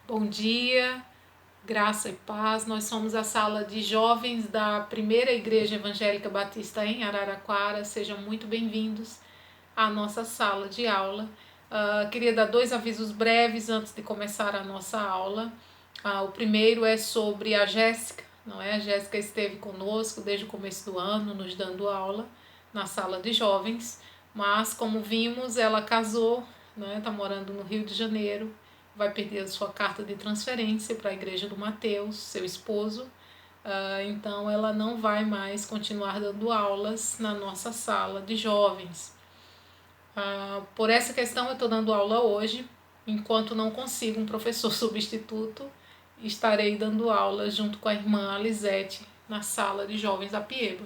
Bom dia, graça e paz. Nós somos a sala de jovens da Primeira Igreja Evangélica Batista em Araraquara. Sejam muito bem-vindos à nossa sala de aula. Queria dar dois avisos breves antes de começar a nossa aula. O primeiro é sobre a Jéssica, não é? A Jéssica esteve conosco desde o começo do ano, nos dando aula na sala de jovens, mas como vimos, ela casou, né? Está morando no Rio de Janeiro, vai perder a sua carta de transferência para a igreja do Mateus, seu esposo. Então ela não vai mais continuar dando aulas na nossa sala de jovens. Por essa questão eu estou dando aula hoje, enquanto não consigo um professor substituto, estarei dando aula junto com a irmã Alisete na sala de jovens da Pieba.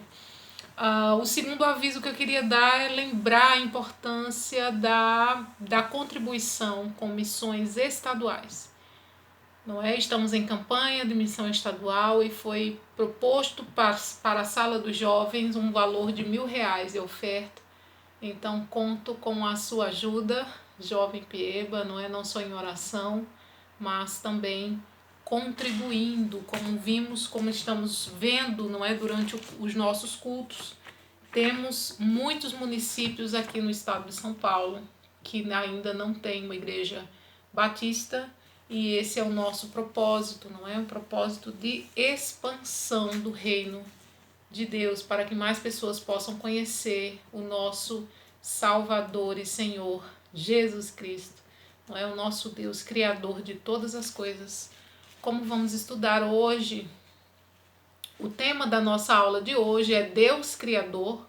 O segundo aviso que eu queria dar é lembrar a importância da contribuição com missões estaduais. Não é? Estamos em campanha de missão estadual e foi proposto para a sala dos jovens um valor de R$ 1.000 de oferta. Então conto com a sua ajuda, Jovem Pieba, não é? Não só em oração, mas também contribuindo, como vimos, como estamos vendo, não é, durante os nossos cultos. Temos muitos municípios aqui no estado de São Paulo que ainda não tem uma igreja batista, e esse é o nosso propósito, não é? Um propósito de expansão do reino de Deus, para que mais pessoas possam conhecer o nosso Salvador e Senhor Jesus Cristo, não é? O nosso Deus, Criador de todas as coisas. Como vamos estudar hoje, o tema da nossa aula de hoje é Deus Criador.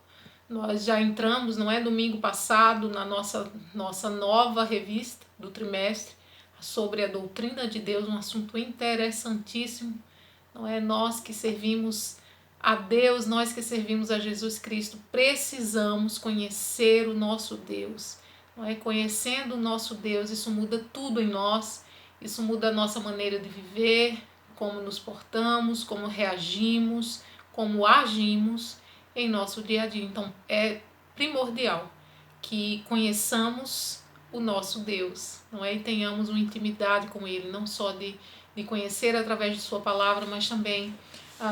Nós já entramos, não é, domingo passado, na nossa nova revista do trimestre sobre a doutrina de Deus, um assunto interessantíssimo, não é? Nós que servimos a Deus, nós que servimos a Jesus Cristo, precisamos conhecer o nosso Deus, não é? Conhecendo o nosso Deus, isso muda tudo em nós, isso muda a nossa maneira de viver, como nos portamos, como reagimos, como agimos em nosso dia a dia. Então é primordial que conheçamos o nosso Deus, não é? E tenhamos uma intimidade com Ele, não só de conhecer através de Sua palavra, mas também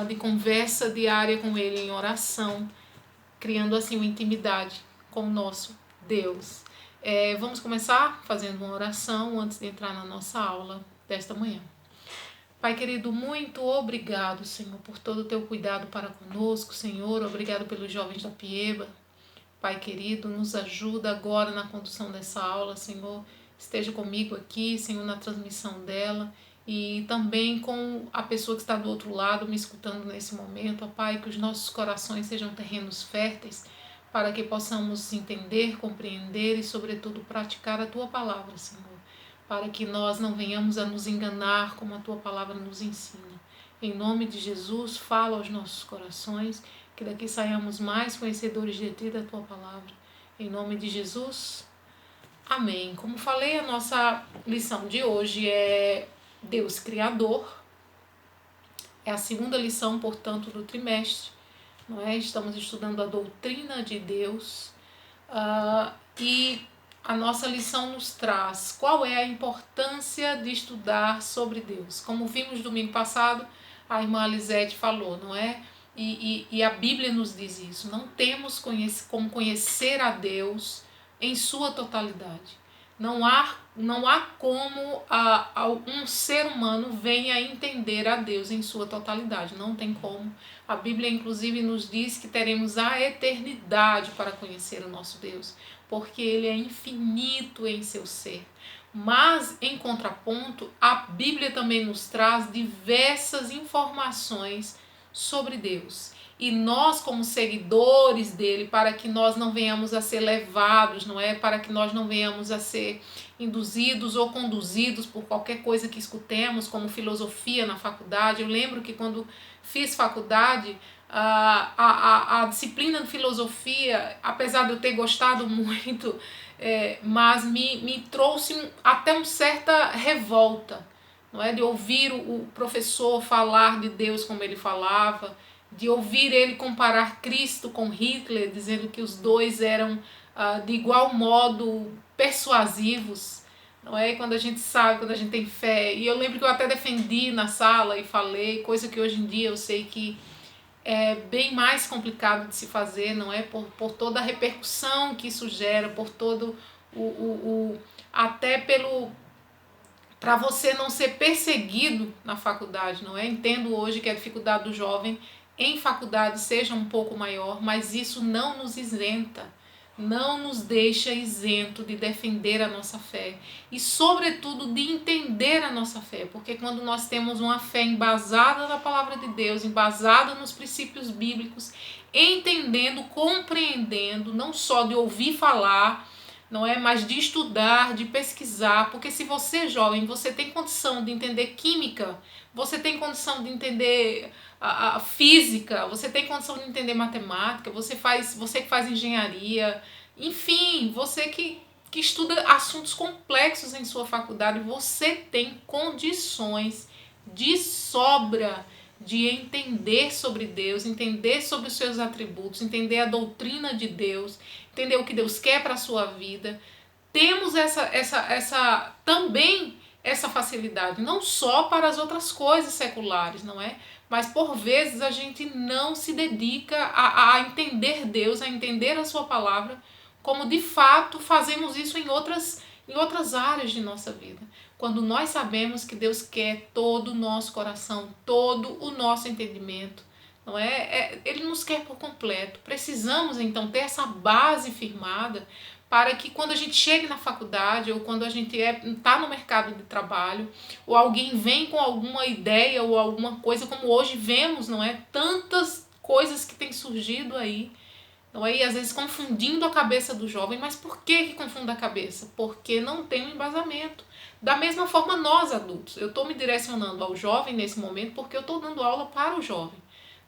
de conversa diária com Ele em oração, criando assim uma intimidade com o nosso Deus. Vamos começar fazendo uma oração antes de entrar na nossa aula desta manhã. Pai querido, muito obrigado, Senhor, por todo o teu cuidado para conosco, Senhor. Obrigado pelos jovens da Pieba. Pai querido, nos ajuda agora na condução dessa aula, Senhor. Esteja comigo aqui, Senhor, na transmissão dela e também com a pessoa que está do outro lado me escutando nesse momento. Ó Pai, que os nossos corações sejam terrenos férteis para que possamos entender, compreender e, sobretudo, praticar a Tua palavra, Senhor, para que nós não venhamos a nos enganar como a Tua palavra nos ensina. Em nome de Jesus, fala aos nossos corações, que daqui saiamos mais conhecedores de Ti e da Tua palavra. Em nome de Jesus, amém. Como falei, a nossa lição de hoje é Deus Criador. É a segunda lição, portanto, do trimestre. Não é? Estamos estudando a doutrina de Deus. E a nossa lição nos traz qual é a importância de estudar sobre Deus. Como vimos domingo passado, a irmã Alisete falou, não é? E a Bíblia nos diz isso. Não temos como conhecer a Deus em sua totalidade. Não há como um ser humano venha entender a Deus em sua totalidade. Não tem como. A Bíblia, inclusive, nos diz que teremos a eternidade para conhecer o nosso Deus, porque Ele é infinito em seu ser. Mas, em contraponto, a Bíblia também nos traz diversas informações sobre Deus. E nós, como seguidores dele, para que nós não venhamos a ser levados, não é? Para que nós não venhamos a ser induzidos ou conduzidos por qualquer coisa que escutemos, como filosofia na faculdade. Eu lembro que quando fiz faculdade, a disciplina de filosofia, apesar de eu ter gostado muito, mas me trouxe até uma certa revolta, não é? De ouvir o professor falar de Deus como ele falava, de ouvir ele comparar Cristo com Hitler, dizendo que os dois eram de igual modo persuasivos. não é? Quando a gente sabe, quando a gente tem fé. E eu lembro que eu até defendi na sala e falei, coisa que hoje em dia eu sei que é bem mais complicado de se fazer, não é? Por toda a repercussão que isso gera, por todo até pelo para você não ser perseguido na faculdade, não é? Entendo hoje que a dificuldade do jovem em faculdade seja um pouco maior, mas isso não nos isenta, não nos deixa isento de defender a nossa fé e, sobretudo, de entender a nossa fé, porque quando nós temos uma fé embasada na palavra de Deus, embasada nos princípios bíblicos, entendendo, compreendendo, não só de ouvir falar, não é, mas de estudar, de pesquisar, porque se você, jovem, você tem condição de entender química, você tem condição de entender a física, você tem condição de entender matemática, você que faz engenharia, enfim, você que estuda assuntos complexos em sua faculdade, você tem condições de sobra de entender sobre Deus, entender sobre os seus atributos, entender a doutrina de Deus, entender o que Deus quer para a sua vida. Temos também essa facilidade, não só para as outras coisas seculares, não é? Mas por vezes a gente não se dedica a entender Deus, a entender a sua palavra, como de fato fazemos isso em outras áreas de nossa vida. Quando nós sabemos que Deus quer todo o nosso coração, todo o nosso entendimento, não é? Ele nos quer por completo. Precisamos então ter essa base firmada para que quando a gente chegue na faculdade ou quando a gente está no mercado de trabalho ou alguém vem com alguma ideia ou alguma coisa, como hoje vemos, não é? Tantas coisas que têm surgido aí, não é? E às vezes confundindo a cabeça do jovem. Mas por que confunde a cabeça? Porque não tem um embasamento. Da mesma forma nós adultos, eu estou me direcionando ao jovem nesse momento porque eu estou dando aula para o jovem,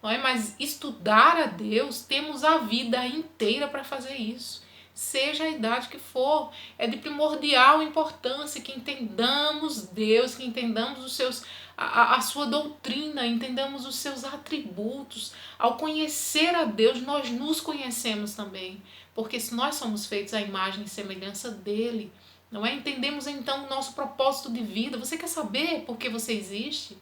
não é? Mas estudar a Deus, temos a vida inteira para fazer isso, seja a idade que for. É de primordial importância que entendamos Deus, que entendamos os seus, a sua doutrina, entendamos os seus atributos. Ao conhecer a Deus, nós nos conhecemos também, porque se nós somos feitos à imagem e semelhança dele, não é? Entendemos então o nosso propósito de vida. Você quer saber por que você existe?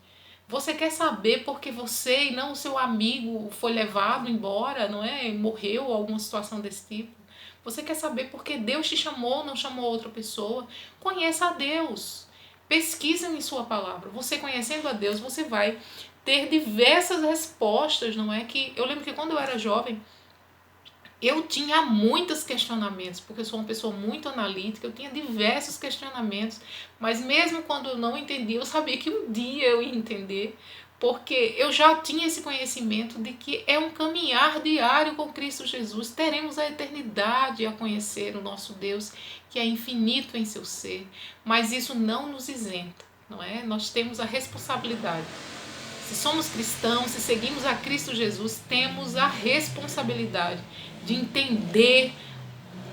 Você quer saber por que você e não o seu amigo foi levado embora, não é? Morreu ou alguma situação desse tipo? Você quer saber por que Deus te chamou, não chamou outra pessoa? Conheça a Deus. Pesquisa em sua palavra. Você conhecendo a Deus, você vai ter diversas respostas, não é? Que eu lembro que quando eu era jovem, eu tinha muitos questionamentos, porque eu sou uma pessoa muito analítica, eu tinha diversos questionamentos, mas mesmo quando eu não entendia, eu sabia que um dia eu ia entender, porque eu já tinha esse conhecimento de que é um caminhar diário com Cristo Jesus. Teremos a eternidade a conhecer o nosso Deus, que é infinito em seu ser, mas isso não nos isenta, não é? Nós temos a responsabilidade. Se somos cristãos, se seguimos a Cristo Jesus, temos a responsabilidade de entender,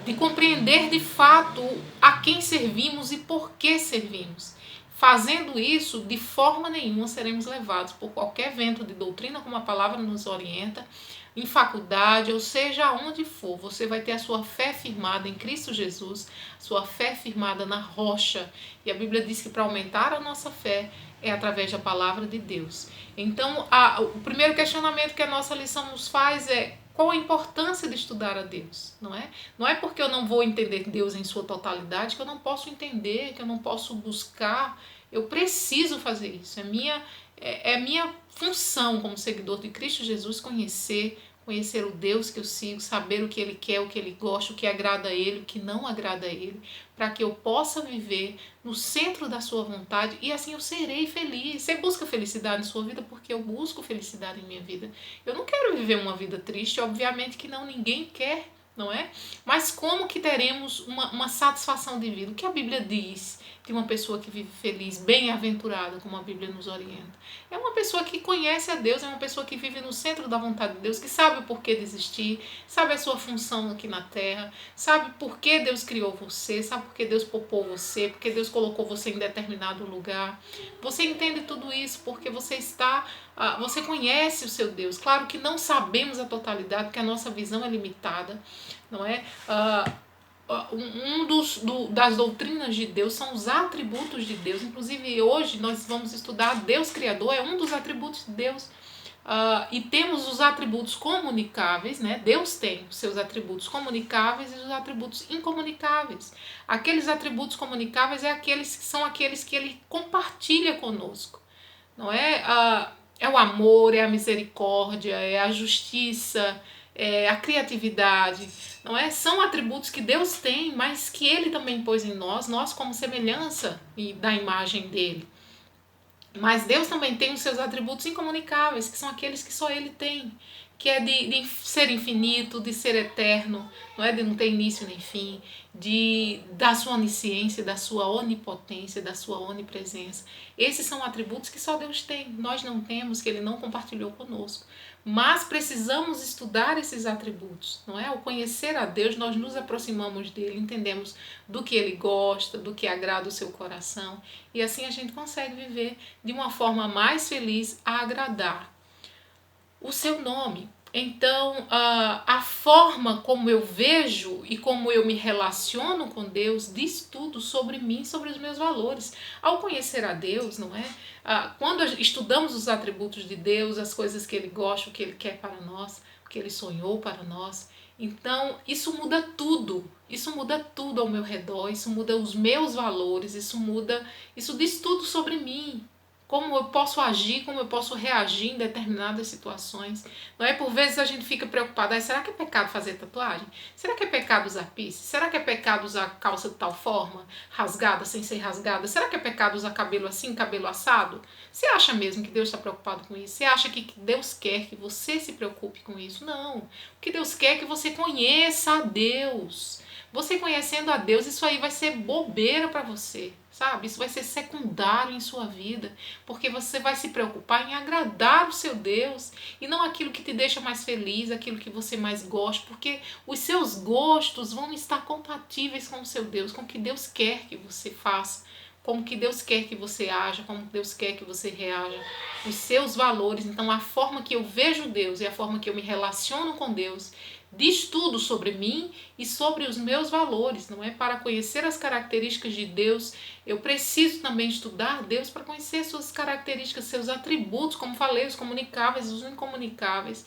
de compreender de fato a quem servimos e por que servimos. Fazendo isso, de forma nenhuma seremos levados por qualquer vento de doutrina, como a palavra nos orienta, em faculdade, ou seja, aonde for. Você vai ter a sua fé firmada em Cristo Jesus, sua fé firmada na rocha. E a Bíblia diz que para aumentar a nossa fé é através da palavra de Deus. Então, o primeiro questionamento que a nossa lição nos faz é: qual a importância de estudar a Deus? Não é? Não é porque eu não vou entender Deus em sua totalidade que eu não posso entender, que eu não posso buscar. Eu preciso fazer isso. É minha função como seguidor de Cristo Jesus conhecer o Deus que eu sigo, saber o que Ele quer, o que Ele gosta, o que agrada a Ele, o que não agrada a Ele, para que eu possa viver no centro da sua vontade e assim eu serei feliz. Você busca felicidade em sua vida? Porque eu busco felicidade em minha vida. Eu não quero viver uma vida triste, obviamente que não, ninguém quer, não é? Mas como que teremos uma satisfação de vida? O que a Bíblia diz de uma pessoa que vive feliz, bem-aventurada, como a Bíblia nos orienta? É uma pessoa que conhece a Deus, é uma pessoa que vive no centro da vontade de Deus, que sabe o porquê de existir, sabe a sua função aqui na Terra, sabe por que Deus criou você, sabe por que Deus poupou você, porque Deus colocou você em determinado lugar. Você entende tudo isso porque você você conhece o seu Deus. Claro que não sabemos a totalidade, porque a nossa visão é limitada, não é? das doutrinas de Deus são os atributos de Deus. Inclusive hoje nós vamos estudar Deus Criador, é um dos atributos de Deus. E temos os atributos comunicáveis, né? Deus tem os seus atributos comunicáveis e os atributos incomunicáveis. Aqueles atributos comunicáveis são aqueles que ele compartilha conosco, não é? É o amor, é a misericórdia, é a justiça, é a criatividade, não é? São atributos que Deus tem, mas que ele também pôs em nós como semelhança da imagem dele. Mas Deus também tem os seus atributos incomunicáveis, que são aqueles que só ele tem, que é de ser infinito, de ser eterno, não é? De não ter início nem fim, da sua onisciência, da sua onipotência, da sua onipresença. Esses são atributos que só Deus tem, nós não temos, que ele não compartilhou conosco. Mas precisamos estudar esses atributos, não é? Ao conhecer a Deus, nós nos aproximamos dele, entendemos do que ele gosta, do que agrada o seu coração, e assim a gente consegue viver de uma forma mais feliz a agradar o seu nome. Então, a forma como eu vejo e como eu me relaciono com Deus diz tudo sobre mim, sobre os meus valores. Ao conhecer a Deus, não é? Quando estudamos os atributos de Deus, as coisas que ele gosta, o que ele quer para nós, o que ele sonhou para nós, então isso muda tudo. Isso muda tudo ao meu redor, isso muda os meus valores, isso diz tudo sobre mim. Como eu posso agir, como eu posso reagir em determinadas situações. Não é? Por vezes a gente fica preocupada, será que é pecado fazer tatuagem? Será que é pecado usar piercing? Será que é pecado usar calça de tal forma, rasgada, sem ser rasgada? Será que é pecado usar cabelo assim, cabelo assado? Você acha mesmo que Deus está preocupado com isso? Você acha que Deus quer que você se preocupe com isso? Não. O que Deus quer é que você conheça a Deus. Você conhecendo a Deus, isso aí vai ser bobeira para você, sabe? Isso vai ser secundário em sua vida, porque você vai se preocupar em agradar o seu Deus e não aquilo que te deixa mais feliz, aquilo que você mais gosta, porque os seus gostos vão estar compatíveis com o seu Deus, com o que Deus quer que você faça, como que Deus quer que você haja, como Deus quer que você reaja, os seus valores. Então a forma que eu vejo Deus e a forma que eu me relaciono com Deus diz tudo sobre mim e sobre os meus valores, não é? Para conhecer as características de Deus, eu preciso também estudar Deus para conhecer suas características, seus atributos, como falei, os comunicáveis, os incomunicáveis.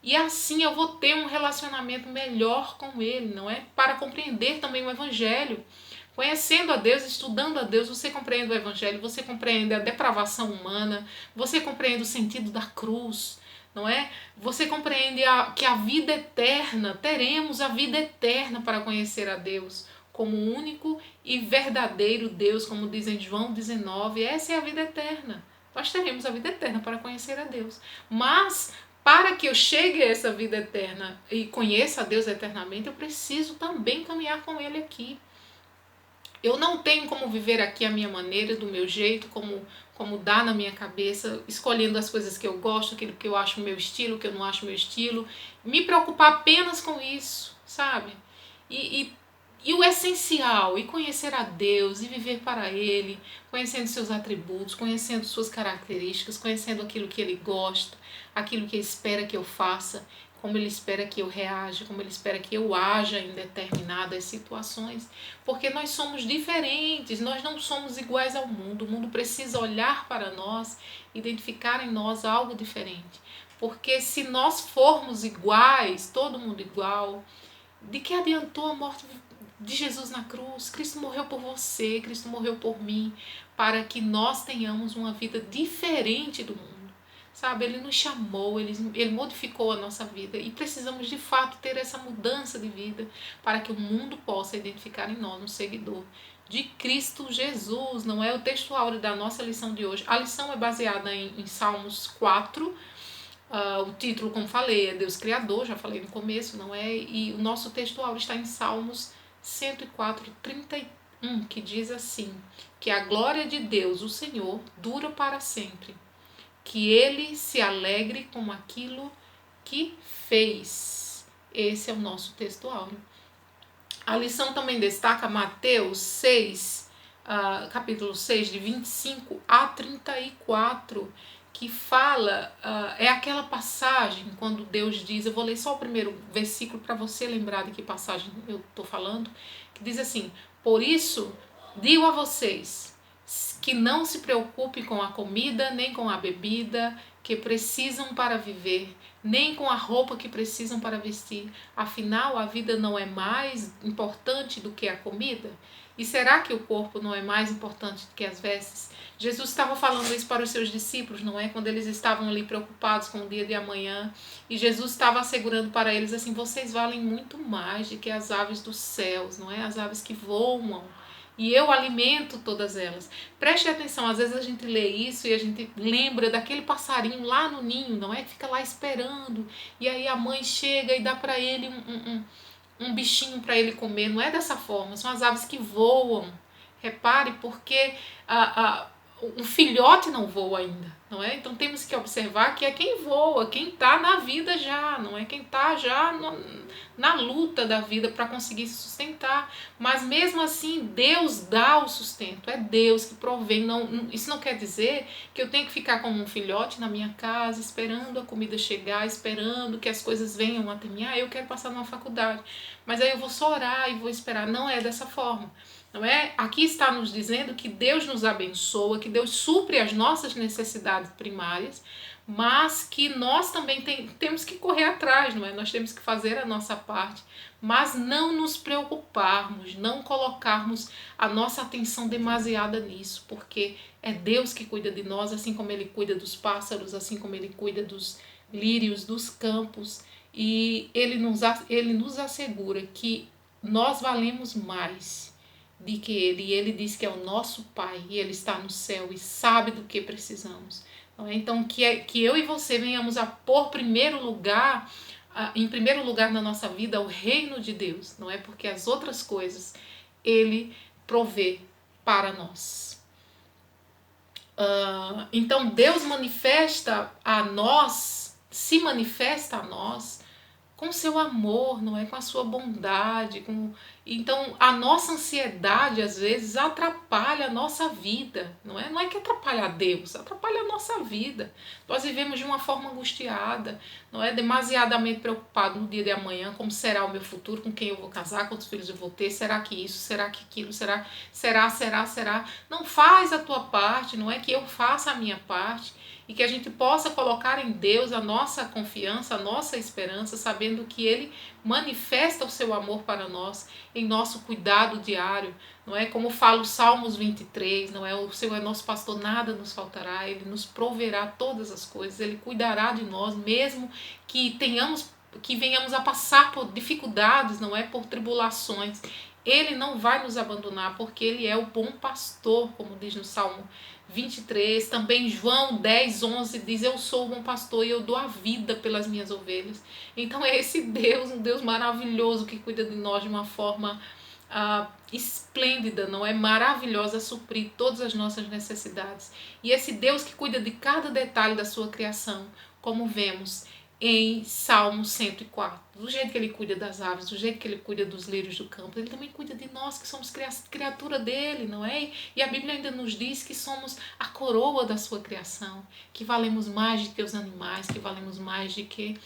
E assim eu vou ter um relacionamento melhor com Ele, não é? Para compreender também o Evangelho. Conhecendo a Deus, estudando a Deus, você compreende o Evangelho, você compreende a depravação humana, você compreende o sentido da cruz, não é? Você compreende que a vida eterna, teremos a vida eterna para conhecer a Deus como único e verdadeiro Deus, como diz em João 19, essa é a vida eterna. Nós teremos a vida eterna para conhecer a Deus. Mas para que eu chegue a essa vida eterna e conheça a Deus eternamente, eu preciso também caminhar com Ele aqui. Eu não tenho como viver aqui a minha maneira, do meu jeito, como dá na minha cabeça, escolhendo as coisas que eu gosto, aquilo que eu acho meu estilo, que eu não acho meu estilo, me preocupar apenas com isso, sabe? E o essencial, e conhecer a Deus, e viver para Ele, conhecendo seus atributos, conhecendo suas características, conhecendo aquilo que Ele gosta, aquilo que Ele espera que eu faça, como Ele espera que eu reaja, como Ele espera que eu haja em determinadas situações, porque nós somos diferentes, nós não somos iguais ao mundo. O mundo precisa olhar para nós, identificar em nós algo diferente, porque se nós formos iguais, todo mundo igual, de que adiantou a morte de Jesus na cruz? Cristo morreu por você, Cristo morreu por mim, para que nós tenhamos uma vida diferente do mundo. Sabe, Ele nos chamou, ele modificou a nossa vida e precisamos de fato ter essa mudança de vida para que o mundo possa identificar em nós um seguidor de Cristo Jesus. Não é o texto áureo da nossa lição de hoje. A lição é baseada em Salmos 4, o título, como falei, é Deus Criador, já falei no começo, não é? E o nosso texto áureo está em Salmos 104, 31, que diz assim, que a glória de Deus, o Senhor, dura para sempre, que Ele se alegre com aquilo que fez. Esse é o nosso texto áureo. A lição também destaca Mateus 6, capítulo 6, de 25 a 34, que fala, é aquela passagem quando Deus diz, eu vou ler só o primeiro versículo para você lembrar de que passagem eu estou falando, que diz assim: por isso digo a vocês que não se preocupem com a comida, nem com a bebida que precisam para viver, nem com a roupa que precisam para vestir. Afinal, a vida não é mais importante do que a comida? E será que o corpo não é mais importante do que as vestes? Jesus estava falando isso para os seus discípulos, não é? Quando eles estavam ali preocupados com o dia de amanhã. E Jesus estava assegurando para eles assim: vocês valem muito mais do que as aves dos céus, não é? As aves que voam. E eu alimento todas elas. Preste atenção, às vezes a gente lê isso e a gente lembra daquele passarinho lá no ninho, não é? Que fica lá esperando. E aí a mãe chega e dá para ele um bichinho para ele comer. Não é dessa forma, são as aves que voam. Repare, porque o filhote não voa ainda, não é? Então temos que observar que é quem voa, quem está na vida já, não é? Quem está já na luta da vida para conseguir se sustentar. Mas mesmo assim, Deus dá o sustento, é Deus que provém. Isso não quer dizer que eu tenho que ficar como um filhote na minha casa, esperando a comida chegar, esperando que as coisas venham até mim. Eu quero passar numa faculdade, mas aí eu vou só orar e vou esperar. Não é dessa forma. Não é? Aqui está nos dizendo que Deus nos abençoa, que Deus supre as nossas necessidades primárias, mas que nós também temos que correr atrás, não é? Nós temos que fazer a nossa parte, mas não nos preocuparmos, não colocarmos a nossa atenção demasiada nisso, porque é Deus que cuida de nós, assim como Ele cuida dos pássaros, assim como Ele cuida dos lírios, dos campos, e Ele nos assegura que nós valemos mais de que Ele, e Ele diz que é o nosso Pai, e Ele está no céu e sabe do que precisamos. Então, que eu e você venhamos a pôr em primeiro lugar na nossa vida o reino de Deus, não é? Porque as outras coisas Ele provê para nós. Então, Deus se manifesta a nós com seu amor, não é? Com a sua bondade. Então, a nossa ansiedade, às vezes, atrapalha a nossa vida, não é? Não é que atrapalha a Deus, atrapalha a nossa vida. Nós vivemos de uma forma angustiada, não é? Demasiadamente preocupado no dia de amanhã, como será o meu futuro, com quem eu vou casar, quantos filhos eu vou ter, será que isso, será que aquilo, será? Não faz a tua parte, não é que eu faça a minha parte. E que a gente possa colocar em Deus a nossa confiança, a nossa esperança, sabendo que Ele manifesta o seu amor para nós em nosso cuidado diário, não é? Como fala o Salmos 23, não é? O Senhor é nosso pastor, nada nos faltará, Ele nos proverá todas as coisas, Ele cuidará de nós, mesmo que venhamos a passar por dificuldades, não é? Por tribulações. Ele não vai nos abandonar, porque Ele é o bom pastor, como diz no Salmo 23, também João 10, 11 diz: eu sou o bom pastor e eu dou a vida pelas minhas ovelhas. Então é esse Deus, um Deus maravilhoso que cuida de nós de uma forma esplêndida, não é? Maravilhosa, a suprir todas as nossas necessidades. E esse Deus que cuida de cada detalhe da sua criação, como vemos em Salmo 104. Do jeito que Ele cuida das aves, do jeito que Ele cuida dos lírios do campo, Ele também cuida de nós, que somos criatura dele, não é? E a Bíblia ainda nos diz que somos a coroa da sua criação, que valemos mais do que os animais, que valemos mais do que...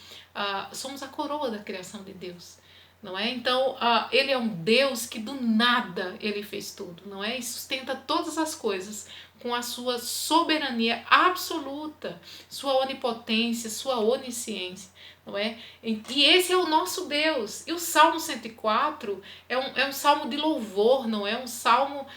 somos a coroa da criação de Deus. Não é? Então, Ele é um Deus que do nada Ele fez tudo, não é? E sustenta todas as coisas com a sua soberania absoluta, sua onipotência, sua onisciência, não é? E esse é o nosso Deus. E o Salmo 104 é um salmo de louvor, não é? Um salmo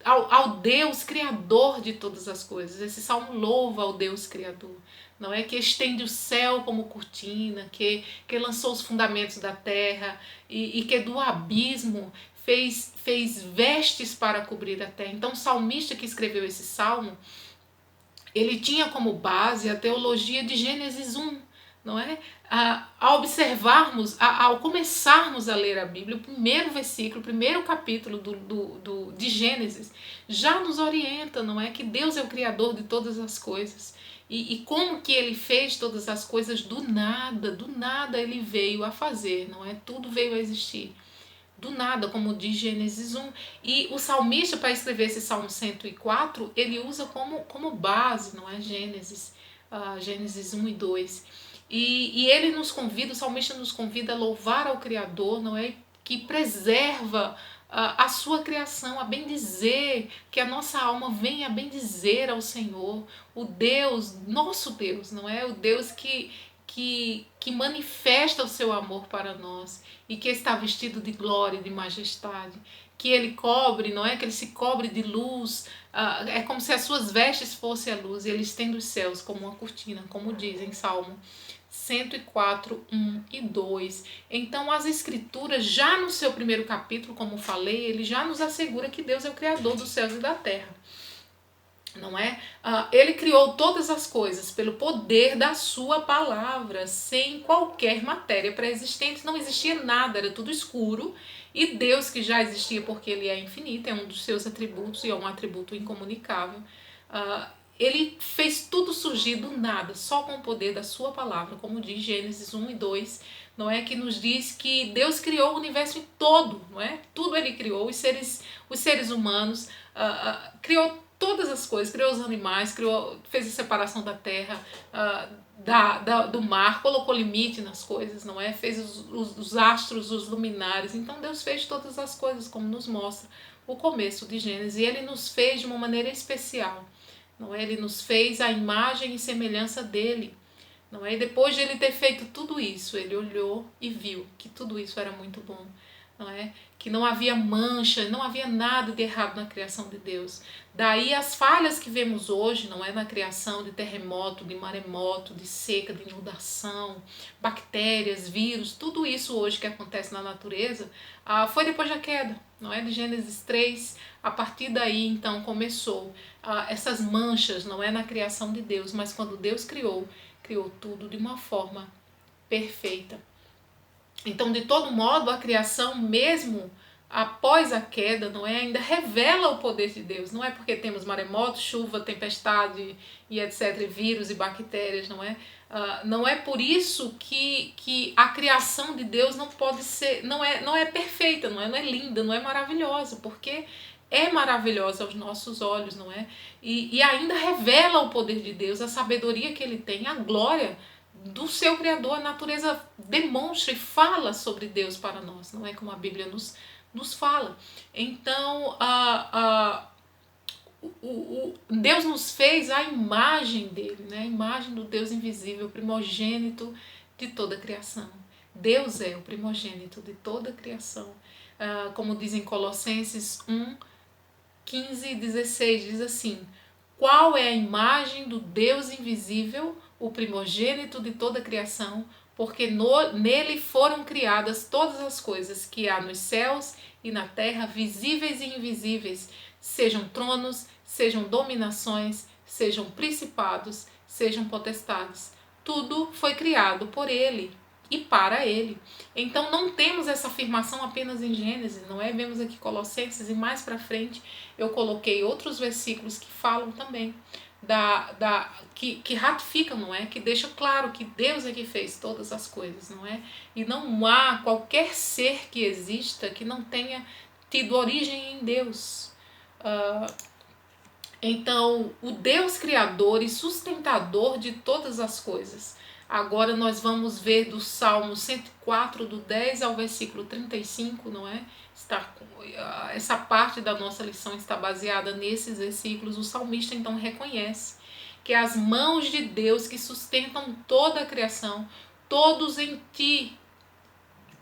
ao Deus Criador de todas as coisas. Esse salmo louva ao Deus Criador, não é? Que estende o céu como cortina, que lançou os fundamentos da terra e que do abismo fez vestes para cobrir a terra. Então o salmista que escreveu esse salmo, ele tinha como base a teologia de Gênesis 1, não é? Ao começarmos a ler a Bíblia, o primeiro versículo, o primeiro capítulo de Gênesis, já nos orienta, não é? Que Deus é o Criador de todas as coisas. E como que Ele fez todas as coisas do nada Ele veio a fazer, não é? Tudo veio a existir do nada, como diz Gênesis 1. E o salmista, para escrever esse Salmo 104, ele usa como base, não é? Gênesis 1 e 2. E ele nos convida, o salmista nos convida a louvar ao Criador, não é? Que preserva a sua criação, a bendizer, que a nossa alma venha a bendizer ao Senhor, o Deus, nosso Deus, não é? O Deus que manifesta o seu amor para nós e que está vestido de glória e de majestade, que ele cobre, não é? Que ele se cobre de luz, é como se as suas vestes fossem a luz e ele estende os céus como uma cortina, como diz em Salmo 104, 1 e 2. Então as escrituras, já no seu primeiro capítulo, como falei, ele já nos assegura que Deus é o Criador dos céus e da terra. Não é? Ele criou todas as coisas pelo poder da sua palavra, sem qualquer matéria pré-existente, não existia nada, era tudo escuro, e Deus, que já existia porque ele é infinito, é um dos seus atributos e é um atributo incomunicável, ele fez tudo surgir do nada, só com o poder da sua palavra, como diz Gênesis 1 e 2, não é? Que nos diz que Deus criou o universo todo, não é? Tudo ele criou, os seres humanos, criou todas as coisas, criou os animais, fez a separação da terra, do mar, colocou limite nas coisas, não é? Fez os astros, os luminares. Então Deus fez todas as coisas, como nos mostra o começo de Gênesis, e ele nos fez de uma maneira especial, não é? Ele nos fez à imagem e semelhança dele, não é? E depois de ele ter feito tudo isso, ele olhou e viu que tudo isso era muito bom, não é? Que não havia mancha, não havia nada de errado na criação de Deus. Daí as falhas que vemos hoje, não é? Na criação de terremoto, de maremoto, de seca, de inundação, bactérias, vírus, tudo isso hoje que acontece na natureza, foi depois da queda, não é? De Gênesis 3, a partir daí então começou essas manchas, não é? Na criação de Deus, mas quando Deus criou tudo de uma forma perfeita. Então, de todo modo, a criação, mesmo após a queda, não é, ainda revela o poder de Deus. Não é porque temos maremoto, chuva, tempestade e etc, vírus e bactérias, não é? Não é por isso que a criação de Deus não pode ser, não é perfeita, não é linda, não é maravilhosa, porque é maravilhosa aos nossos olhos, não é? E ainda revela o poder de Deus, a sabedoria que ele tem, a glória do seu Criador. A natureza demonstra e fala sobre Deus para nós, não é? Como a Bíblia nos fala. Então, Deus nos fez a imagem dele, né? A imagem do Deus invisível, primogênito de toda a criação. Deus é o primogênito de toda a criação. Como diz em Colossenses 1, 15 e 16, diz assim: qual é a imagem do Deus invisível, o primogênito de toda a criação, porque nele foram criadas todas as coisas que há nos céus e na terra, visíveis e invisíveis, sejam tronos, sejam dominações, sejam principados, sejam potestades. Tudo foi criado por ele e para ele. Então não temos essa afirmação apenas em Gênesis, não é? Vemos aqui Colossenses e mais para frente eu coloquei outros versículos que falam também que ratificam, não é? Que deixam claro que Deus é que fez todas as coisas, não é? E não há qualquer ser que exista que não tenha tido origem em Deus. Então, o Deus criador e sustentador de todas as coisas. Agora nós vamos ver do Salmo 104, do 10 ao versículo 35, não é? Essa parte da nossa lição está baseada nesses versículos. O salmista então reconhece que as mãos de Deus que sustentam toda a criação, todos em ti,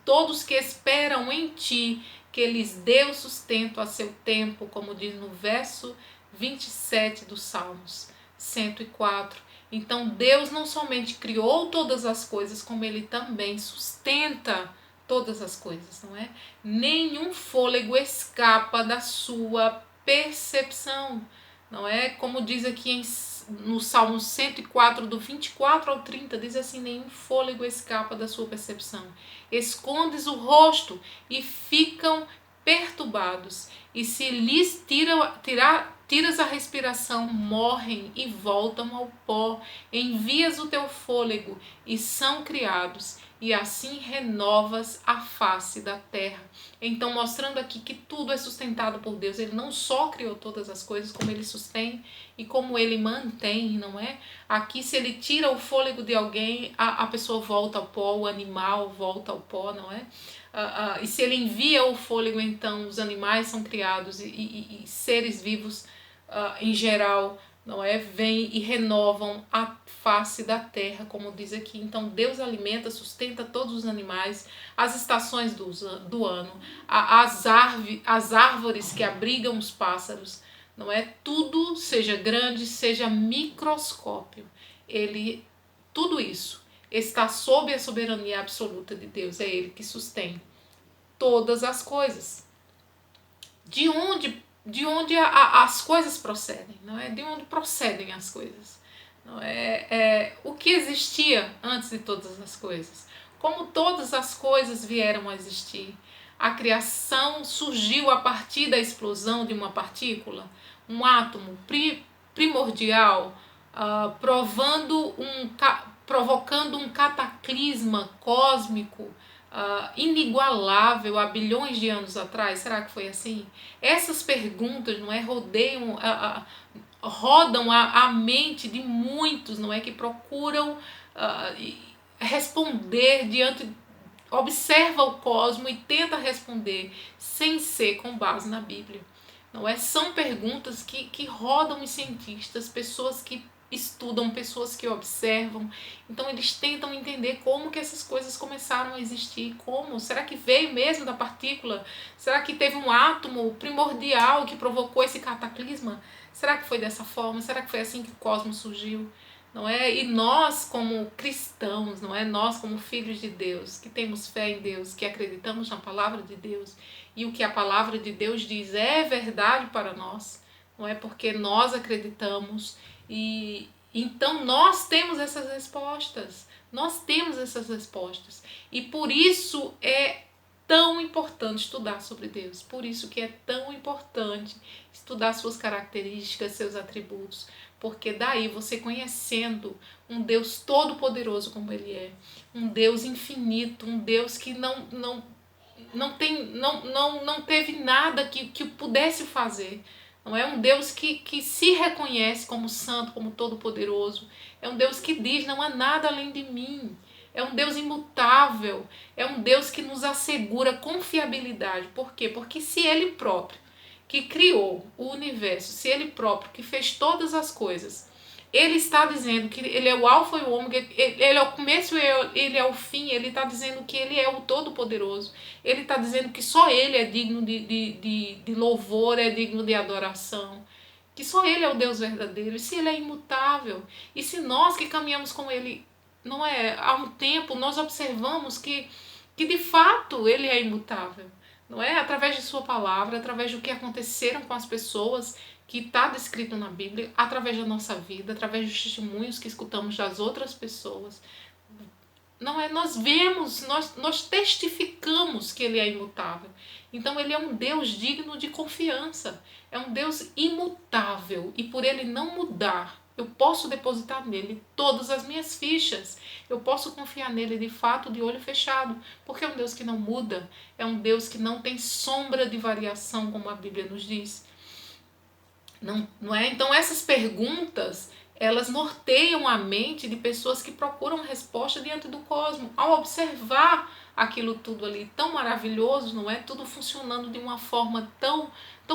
todos que esperam em ti, que lhes deu sustento a seu tempo, como diz no verso 27 dos Salmos 104. Então Deus não somente criou todas as coisas, como ele também sustenta todas as coisas, não é? Nenhum fôlego escapa da sua percepção, não é? Como diz aqui no Salmo 104, do 24 ao 30, diz assim: nenhum fôlego escapa da sua percepção. Escondes o rosto e ficam perturbados, e se lhes tiras a respiração, morrem e voltam ao pó. Envias o teu fôlego e são criados, e assim renovas a face da terra. Então, mostrando aqui que tudo é sustentado por Deus. Ele não só criou todas as coisas, como ele sustém e como ele mantém, não é? Aqui, se ele tira o fôlego de alguém, a pessoa volta ao pó, o animal volta ao pó, não é? E se ele envia o fôlego, então os animais são criados e seres vivos em geral, não é? Vêm e renovam a face da terra, como diz aqui. Então Deus alimenta, sustenta todos os animais, as estações do ano, as árvores que abrigam os pássaros, não é? Tudo, seja grande, seja microscópio, tudo isso está sob a soberania absoluta de Deus. É Ele que sustém todas as coisas. De onde as coisas procedem, não é? De onde procedem as coisas, não é? O que existia antes de todas as coisas? Como todas as coisas vieram a existir? A criação surgiu a partir da explosão de uma partícula, um átomo primordial, provocando um cataclisma cósmico inigualável há bilhões de anos atrás. Será que foi assim? Essas perguntas, não é, rodam a mente de muitos, não é, que procuram responder observa o cosmos e tenta responder sem ser com base na Bíblia. Não é? São perguntas que rodam os cientistas, pessoas que estudam, pessoas que observam. Então eles tentam entender como que essas coisas começaram a existir, como, será que veio mesmo da partícula? Será que teve um átomo primordial que provocou esse cataclisma? Será que foi dessa forma? Será que foi assim que o cosmos surgiu? Não é? E nós como cristãos, não é? Nós como filhos de Deus, que temos fé em Deus, que acreditamos na palavra de Deus, e o que a palavra de Deus diz é verdade para nós, não é? Porque nós acreditamos e então nós temos essas respostas. Nós temos essas respostas. E por isso é tão importante estudar sobre Deus. Por isso que é tão importante estudar suas características, seus atributos. Porque daí você conhecendo um Deus todo-poderoso como Ele é, um Deus infinito, um Deus que não teve nada que pudesse fazer. Não é um Deus que se reconhece como santo, como todo-poderoso. É um Deus que diz, não há nada além de mim. É um Deus imutável. É um Deus que nos assegura confiabilidade. Por quê? Porque se Ele próprio, que criou o universo, se Ele próprio, que fez todas as coisas, Ele está dizendo que Ele é o alfa e o ômega, Ele é o começo e Ele é o fim. Ele está dizendo que Ele é o todo-poderoso. Ele está dizendo que só Ele é digno de louvor, é digno de adoração. Que só Ele é o Deus verdadeiro. E se Ele é imutável, e se nós que caminhamos com Ele, não é, há um tempo, nós observamos que de fato Ele é imutável. Não é? Através de sua palavra, através do que aconteceram com as pessoas que está descrito na Bíblia, através da nossa vida, através dos testemunhos que escutamos das outras pessoas. Não é? Nós vemos, nós testificamos que Ele é imutável. Então Ele é um Deus digno de confiança. É um Deus imutável. E por Ele não mudar, eu posso depositar nele todas as minhas fichas. Eu posso confiar nele de fato, de olho fechado. Porque é um Deus que não muda. É um Deus que não tem sombra de variação, como a Bíblia nos diz. Não é? Então essas perguntas, elas norteiam a mente de pessoas que procuram resposta diante do cosmos. Ao observar aquilo tudo ali tão maravilhoso, não é? Tudo funcionando de uma forma tão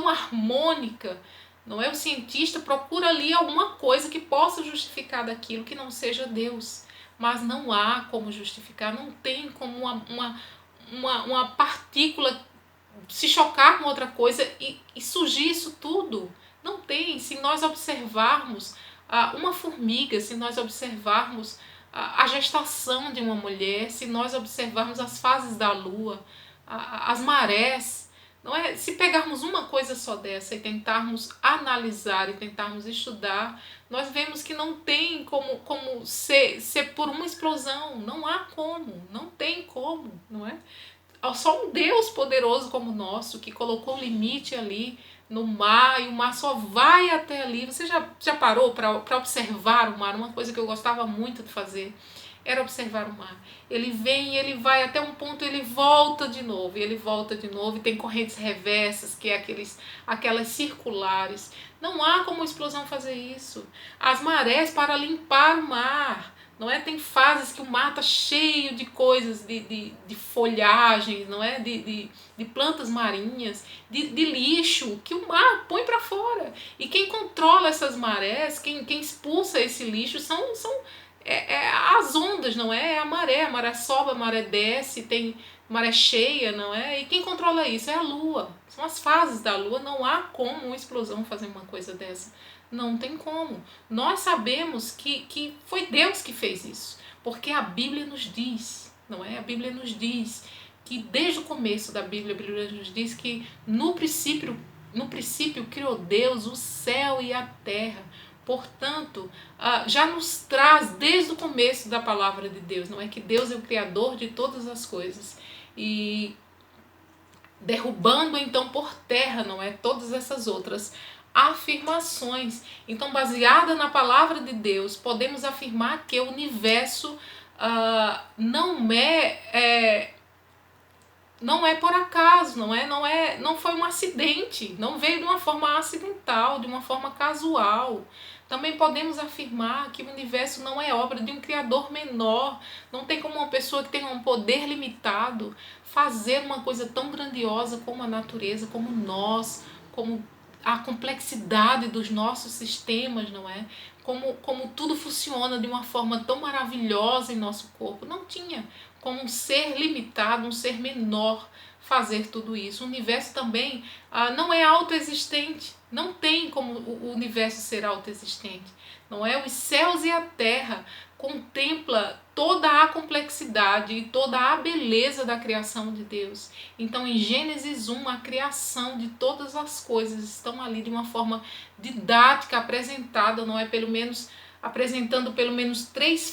harmônica, não é? O cientista procura ali alguma coisa que possa justificar daquilo que não seja Deus. Mas não há como justificar, não tem como uma partícula se chocar com outra coisa e surgir isso tudo. Não tem. Se nós observarmos uma formiga, se nós observarmos a gestação de uma mulher, se nós observarmos as fases da lua, as marés, não é? Se pegarmos uma coisa só dessa e tentarmos analisar e tentarmos estudar, nós vemos que não tem como ser por uma explosão. Não há como, não tem como, não é? Só um Deus poderoso como o nosso, que colocou um limite ali no mar, e o mar só vai até ali. Você já parou para observar o mar? Uma coisa que eu gostava muito de fazer era observar o mar. Ele vem, ele vai até um ponto, ele volta de novo, e tem correntes reversas, que é aquelas circulares. Não há como a explosão fazer isso. As marés para limpar o mar, não é? Tem fases que o mar está cheio de coisas, de folhagens, não é? De plantas marinhas, de lixo que o mar põe para fora. E quem controla essas marés, quem expulsa esse lixo são as ondas, não é? É a maré sobe, a maré desce, tem maré cheia, não é? E quem controla isso é a Lua. São as fases da Lua, não há como uma explosão fazer uma coisa dessa. Não tem como. Nós sabemos que foi Deus que fez isso, porque a Bíblia nos diz, não é? A Bíblia nos diz que desde o começo da Bíblia, a Bíblia nos diz que no princípio criou Deus o céu e a terra. Portanto, já nos traz desde o começo da palavra de Deus, não é? Que Deus é o Criador de todas as coisas. E derrubando então por terra, não é? Todas essas outras afirmações. Então, baseada na palavra de Deus, podemos afirmar que o universo não é por acaso, não foi um acidente, não veio de uma forma acidental, de uma forma casual. Também podemos afirmar que o universo não é obra de um criador menor. Não tem como uma pessoa que tem um poder limitado fazer uma coisa tão grandiosa como a natureza, como nós, como a complexidade dos nossos sistemas, não é? Como tudo funciona de uma forma tão maravilhosa em nosso corpo. Não tinha como um ser limitado, um ser menor fazer tudo isso. O universo também não é autoexistente. Não tem como o universo ser autoexistente. Não é? Os céus e a terra contempla toda a complexidade e toda a beleza da criação de Deus. Então, em Gênesis 1, a criação de todas as coisas estão ali de uma forma didática, apresentada, não é? Apresentando pelo menos três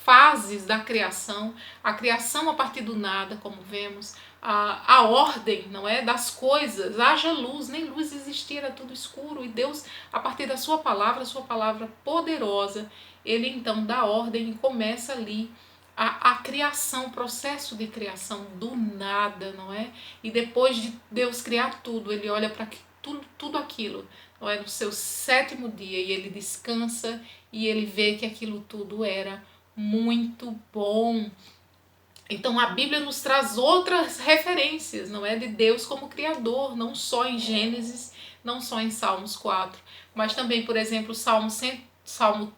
fases da criação. A criação a partir do nada, como vemos, a ordem, não é, das coisas, haja luz, nem luz existia, era tudo escuro, e Deus, a partir da sua palavra poderosa, ele então dá ordem e começa ali a criação, o processo de criação do nada, não é? E depois de Deus criar tudo, ele olha para tudo aquilo, não é, no seu sétimo dia, e ele descansa e ele vê que aquilo tudo era muito bom. Então a Bíblia nos traz outras referências, não é, de Deus como Criador, não só em Gênesis, não só em Salmos 4, mas também, por exemplo, Salmo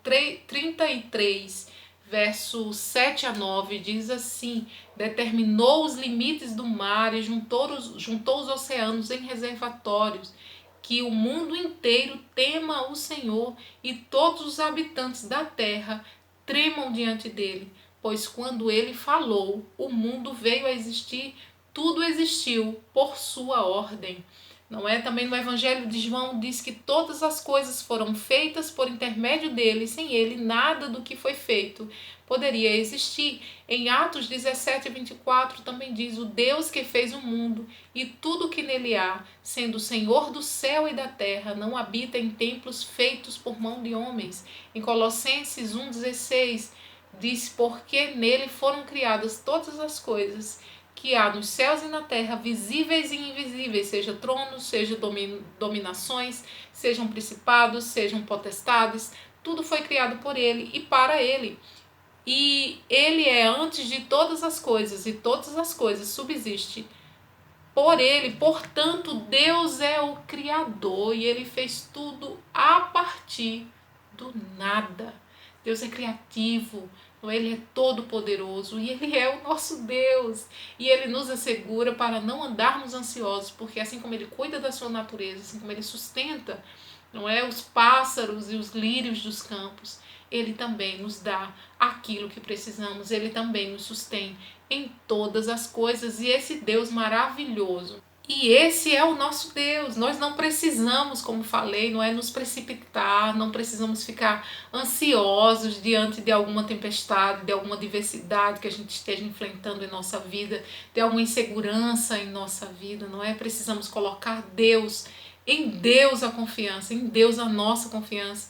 33, verso 7 a 9, diz assim: determinou os limites do mar e juntou os oceanos em reservatórios, que o mundo inteiro tema o Senhor e todos os habitantes da terra tremam diante dele. Pois quando ele falou, o mundo veio a existir, tudo existiu por sua ordem. Não é? Também no Evangelho de João diz que todas as coisas foram feitas por intermédio dele, sem ele nada do que foi feito poderia existir. Em Atos 17:24 também diz: o Deus que fez o mundo e tudo que nele há, sendo o Senhor do céu e da terra, não habita em templos feitos por mão de homens. Em Colossenses 1:16 diz: porque nele foram criadas todas as coisas que há nos céus e na terra, visíveis e invisíveis, seja tronos, seja dominações, sejam principados, sejam potestades, tudo foi criado por ele e para ele. E ele é antes de todas as coisas, e todas as coisas subsistem por ele. Portanto, Deus é o Criador e ele fez tudo a partir do nada. Deus é criativo, ele é todo poderoso e ele é o nosso Deus. E ele nos assegura para não andarmos ansiosos, porque assim como ele cuida da sua natureza, assim como ele sustenta, não é, os pássaros e os lírios dos campos, ele também nos dá aquilo que precisamos, ele também nos sustém em todas as coisas. E esse Deus maravilhoso, e esse é o nosso Deus. Nós não precisamos, como falei, não é nos precipitar, não precisamos ficar ansiosos diante de alguma tempestade, de alguma adversidade que a gente esteja enfrentando em nossa vida, de alguma insegurança em nossa vida, não é? Precisamos colocar Deus, em Deus a confiança, em Deus a nossa confiança.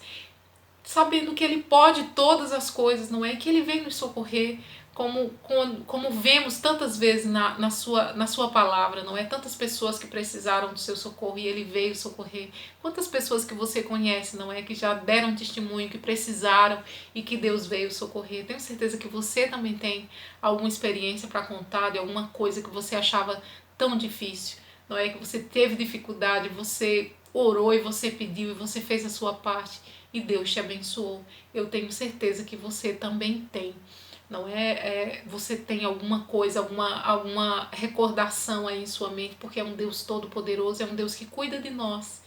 sabendo que Ele pode todas as coisas, não é? Que Ele vem nos socorrer, como vemos tantas vezes na sua palavra, não é? Tantas pessoas que precisaram do seu socorro e Ele veio socorrer. Quantas pessoas que você conhece, não é? Que já deram testemunho, que precisaram e que Deus veio socorrer. Tenho certeza que você também tem alguma experiência para contar de alguma coisa que você achava tão difícil, não é? Que você teve dificuldade, você orou e você pediu e você fez a sua parte e Deus te abençoou. Eu tenho certeza que você também tem. Não você tem alguma coisa, alguma recordação aí em sua mente, porque é um Deus todo poderoso, é um Deus que cuida de nós.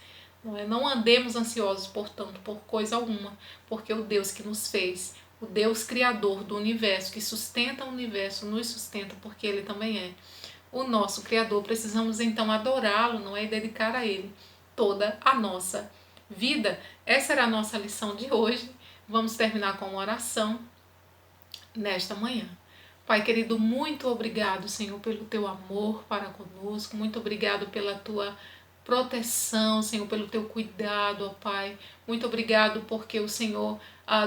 Não andemos ansiosos, portanto, por coisa alguma, porque o Deus que nos fez, o Deus criador do universo, que sustenta o universo, nos sustenta, porque Ele também é o nosso Criador. Precisamos então adorá-lo, não é? E dedicar a Ele toda a nossa vida. Essa era a nossa lição de hoje. Vamos terminar com uma oração nesta manhã. Pai querido, muito obrigado, Senhor, pelo teu amor para conosco, muito obrigado pela tua proteção, Senhor, pelo teu cuidado, ó Pai. Muito obrigado porque o Senhor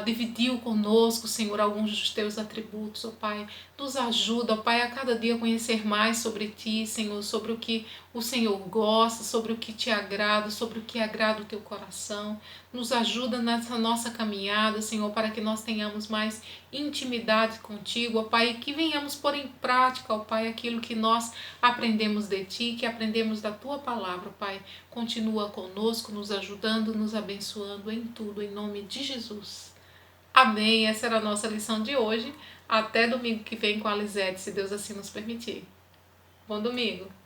dividiu conosco, Senhor, alguns dos teus atributos, ó Pai. Nos ajuda, ó Pai, a cada dia conhecer mais sobre Ti, Senhor, sobre o que o Senhor gosta, sobre o que Te agrada, sobre o que agrada o Teu coração. Nos ajuda nessa nossa caminhada, Senhor, para que nós tenhamos mais intimidade contigo, ó Pai, e que venhamos pôr em prática, ó Pai, aquilo que nós aprendemos de Ti, que aprendemos da Tua palavra, Pai. Continua conosco, nos ajudando, nos abençoando em tudo, em nome de Jesus. Amém. Essa era a nossa lição de hoje. Até domingo que vem com a Lisete, se Deus assim nos permitir. Bom domingo.